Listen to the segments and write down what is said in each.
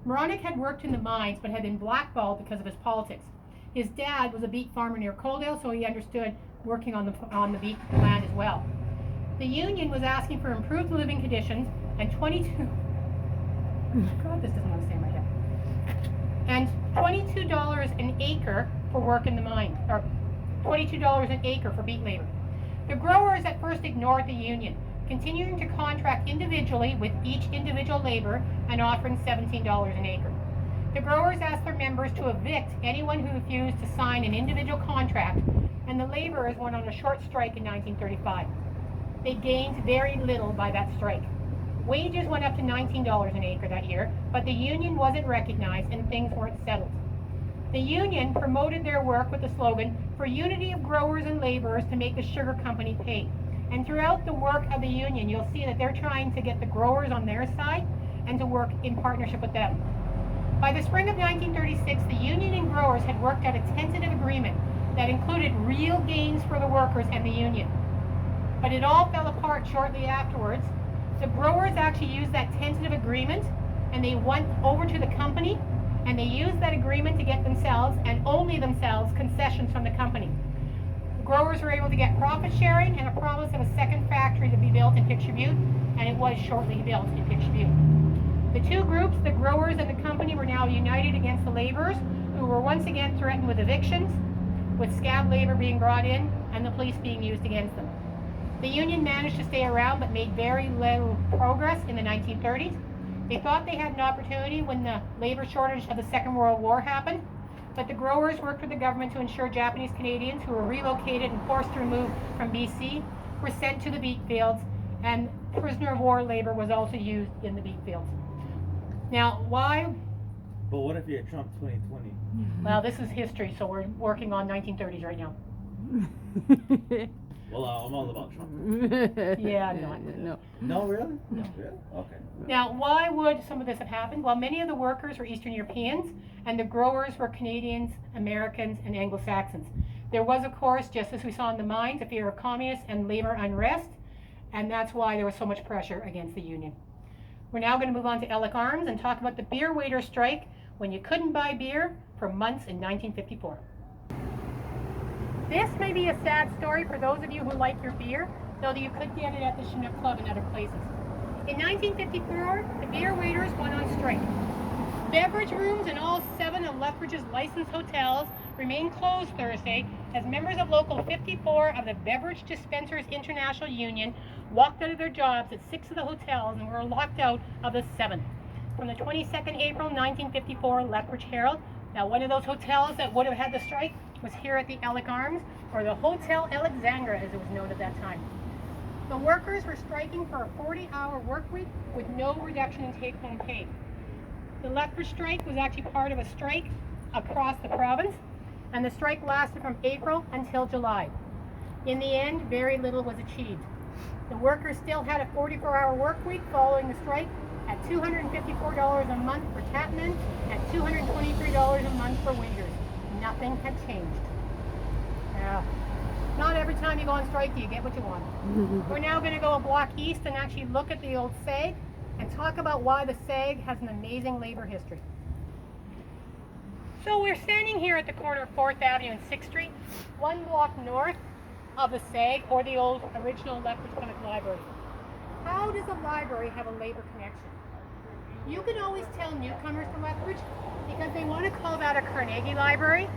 Moronic had worked in the mines but had been blackballed because of his politics. His dad was a beet farmer near Coaldale, so he understood working on the beet land as well. The union was asking for improved living conditions and God, this doesn't want to stay in my head. And $22 an acre for work in the mine, or $22 an acre for beet labor. The growers at first ignored the union, continuing to contract individually with each individual laborer and offering $17 an acre. The growers asked their members to evict anyone who refused to sign an individual contract, and the laborers went on a short strike in 1935. They gained very little by that strike. Wages went up to $19 an acre that year, but the union wasn't recognized and things weren't settled. The union promoted their work with the slogan, "For unity of growers and laborers to make the sugar company pay." And throughout the work of the union, you'll see that they're trying to get the growers on their side and to work in partnership with them. By the spring of 1936, the union and growers had worked out a tentative agreement that included real gains for the workers and the union. But it all fell apart shortly afterwards. The growers actually used that tentative agreement and they went over to the company and they used that agreement to get themselves, and only themselves, concessions from the company. The growers were able to get profit sharing and a promise of a second factory to be built in Picture Butte, and it was shortly built in Picture Butte. The two groups, the growers and the company, were now united against the laborers, who were once again threatened with evictions, with scab labor being brought in, and the police being used against them. The union managed to stay around but made very little progress in the 1930s. They thought they had an opportunity when the labor shortage of the Second World War happened, but the growers worked with the government to ensure Japanese Canadians who were relocated and forced to remove from BC were sent to the beet fields, and prisoner of war labor was also used in the beet fields. Now, why? But what if you're Trump 2020? Well, this is history, so we're working on 1930s right now. Well, I'm all about Trump. Yeah, No. No, really? No. Really? Okay. Now, why would some of this have happened? Well, many of the workers were Eastern Europeans, and the growers were Canadians, Americans, and Anglo-Saxons. There was, of course, just as we saw in the mines, a fear of communists and labor unrest, and that's why there was so much pressure against the union. We're now going to move on to Ellick Arms and talk about the beer waiter strike when you couldn't buy beer for months in 1954. This may be a sad story for those of you who like your beer, though you could get it at the Chinook Club and other places. In 1954, the beer waiters went on strike. Beverage rooms in all 7 of Lethbridge's licensed hotels remained closed Thursday as members of Local 54 of the Beverage Dispensers International Union walked out of their jobs at 6 of the hotels and were locked out of the 7th. From the 22nd April 1954 Lethbridge Herald. Now, one of those hotels that would have had the strike was here at the Ellick Arms, or the Hotel Alexandra as it was known at that time. The workers were striking for a 40-hour work week with no reduction in take-home pay. The Lethbridge strike was actually part of a strike across the province, and the strike lasted from April until July. In the end, very little was achieved. The workers still had a 44-hour work week following the strike at $254 a month for tapmen and $223 a month for waiters. Nothing had changed. Not every time you go on strike do you get what you want. We're now going to go a block east and actually look at the old SAG and talk about why the SAG has an amazing labor history. So we're standing here at the corner of 4th Avenue and 6th Street, 1 block north of the SAG, or the old original Lethbridge Public Library. How does a library have a labor connection? You can always tell newcomers to Lethbridge because they want to call that a Carnegie Library.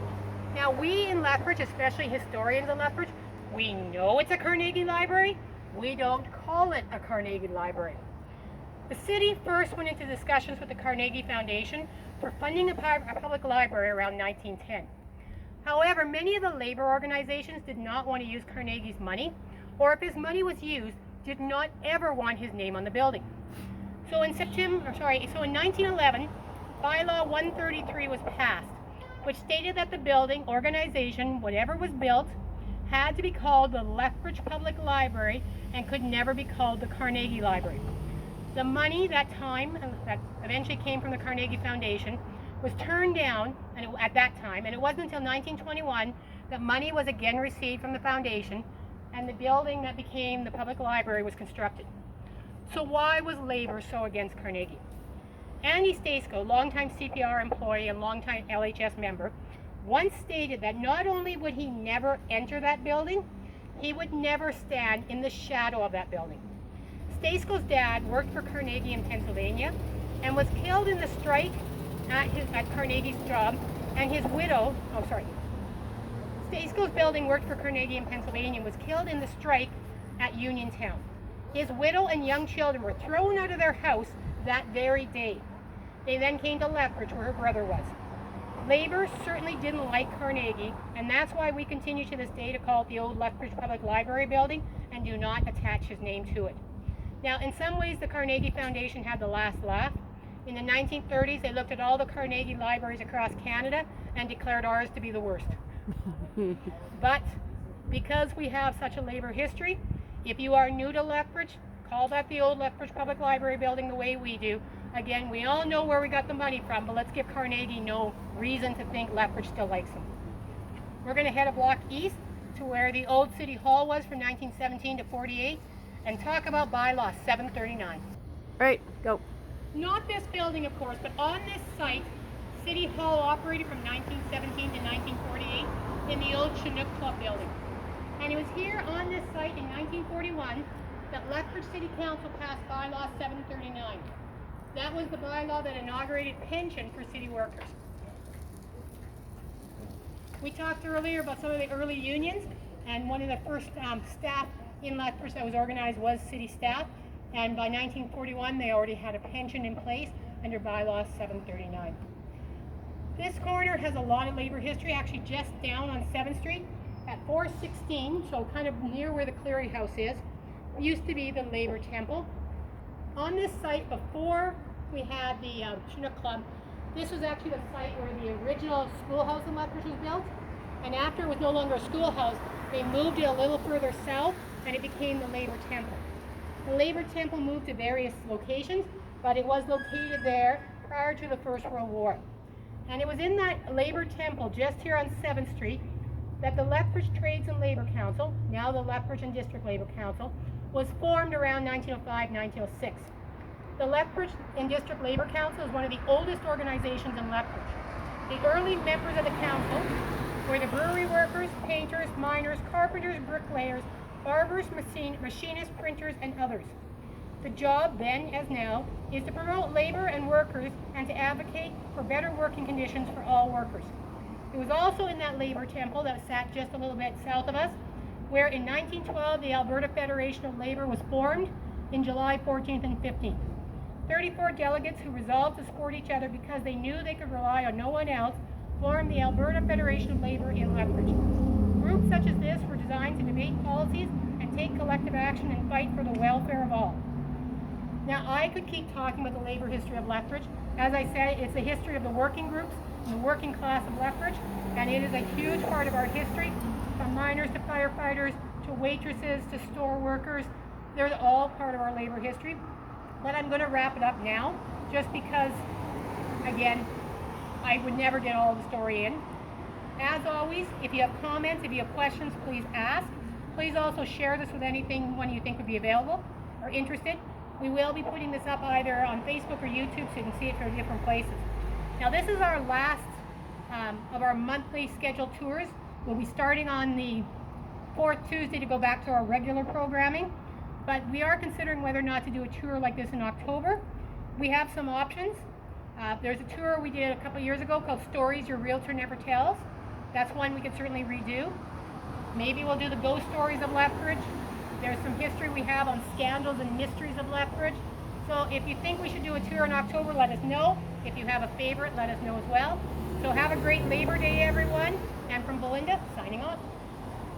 Now, we in Lethbridge, especially historians in Lethbridge, we know it's a Carnegie Library. We don't call it a Carnegie Library. The city first went into discussions with the Carnegie Foundation for funding a public library around 1910. However, many of the labor organizations did not want to use Carnegie's money, or if his money was used, did not ever want his name on the building. So in 1911, Bylaw 133 was passed, which stated that the building organization, whatever was built, had to be called the Lethbridge Public Library and could never be called the Carnegie Library. The money that eventually came from the Carnegie Foundation was turned down at that time, and it wasn't until 1921 that money was again received from the foundation and the building that became the public library was constructed. So why was labor so against Carnegie? Andy Staceco, longtime CPR employee and longtime LHS member, once stated that not only would he never enter that building, he would never stand in the shadow of that building. Staceco's dad worked for Carnegie in Pennsylvania and was killed in the strike at Carnegie's job, and his widow, Staceco's building worked for Carnegie in Pennsylvania and was killed in the strike at Uniontown. His widow and young children were thrown out of their house that very day. They then came to Lethbridge, where her brother was. Labor certainly didn't like Carnegie, and that's why we continue to this day to call it the old Lethbridge Public Library building and do not attach his name to it. Now, in some ways, the Carnegie Foundation had the last laugh. In the 1930s, they looked at all the Carnegie libraries across Canada and declared ours to be the worst. But because we have such a labor history, if you are new to Lethbridge, call that the old Lethbridge Public Library building the way we do. Again, we all know where we got the money from, but let's give Carnegie no reason to think Lethbridge still likes them. We're going to head a block east to where the old City Hall was from 1917 to 48 and talk about bylaw 739. Right, go. Not this building, of course, but on this site, City Hall operated from 1917 to 1948 in the old Chinook Club building. And it was here on this site in 1941 that Lethbridge City Council passed bylaw 739. That was the bylaw that inaugurated pension for city workers. We talked earlier about some of the early unions, and one of the first staff in Lethbridge that was organized was city staff, and by 1941 they already had a pension in place under bylaw 739. This corner has a lot of labor history, actually just down on 7th Street at 416, so kind of near where the Cleary House is, used to be the Labor Temple. On this site, before we had the Chinook Club, this was actually the site where the original schoolhouse in Lethbridge was built, and after it was no longer a schoolhouse, they moved it a little further south and it became the Labor Temple. The Labor Temple moved to various locations, but it was located there prior to the First World War. And it was in that Labor Temple, just here on 7th Street, that the Lethbridge Trades and Labor Council, now the Lethbridge and District Labor Council, was formed around 1905-1906. The Lethbridge and District Labor Council is one of the oldest organizations in Lethbridge. The early members of the council were the brewery workers, painters, miners, carpenters, bricklayers, barbers, machinists, printers, and others. The job then, as now, is to promote labor and workers and to advocate for better working conditions for all workers. It was also in that Labor Temple that sat just a little bit south of us, where in 1912 the Alberta Federation of Labor was formed in July 14th and 15th. 34 delegates who resolved to support each other because they knew they could rely on no one else formed the Alberta Federation of Labor in Lethbridge. Groups such as this were designed to debate policies and take collective action and fight for the welfare of all. Now, I could keep talking about the labor history of Lethbridge. As I said, it's the history of the working groups and the working class of Lethbridge, and it is a huge part of our history, from miners to firefighters to waitresses to store workers. They're all part of our labor history. But I'm going to wrap it up now, just because, again, I would never get all the story in. As always, if you have comments, if you have questions, please ask. Please also share this with anyone you think would be available or interested. We will be putting this up either on Facebook or YouTube so you can see it from different places. Now, this is our last of our monthly scheduled tours. We'll be starting on the 4th Tuesday to go back to our regular programming, but we are considering whether or not to do a tour like this in October. We have some options. There's a tour we did a couple years ago called Stories Your Realtor Never Tells. That's one we could certainly redo. Maybe we'll do the ghost stories of Lethbridge. There's some history we have on scandals and mysteries of Lethbridge. So if you think we should do a tour in October, let us know. If you have a favorite, let us know as well. So have a great Labor Day, everyone. And from Belinda, signing off.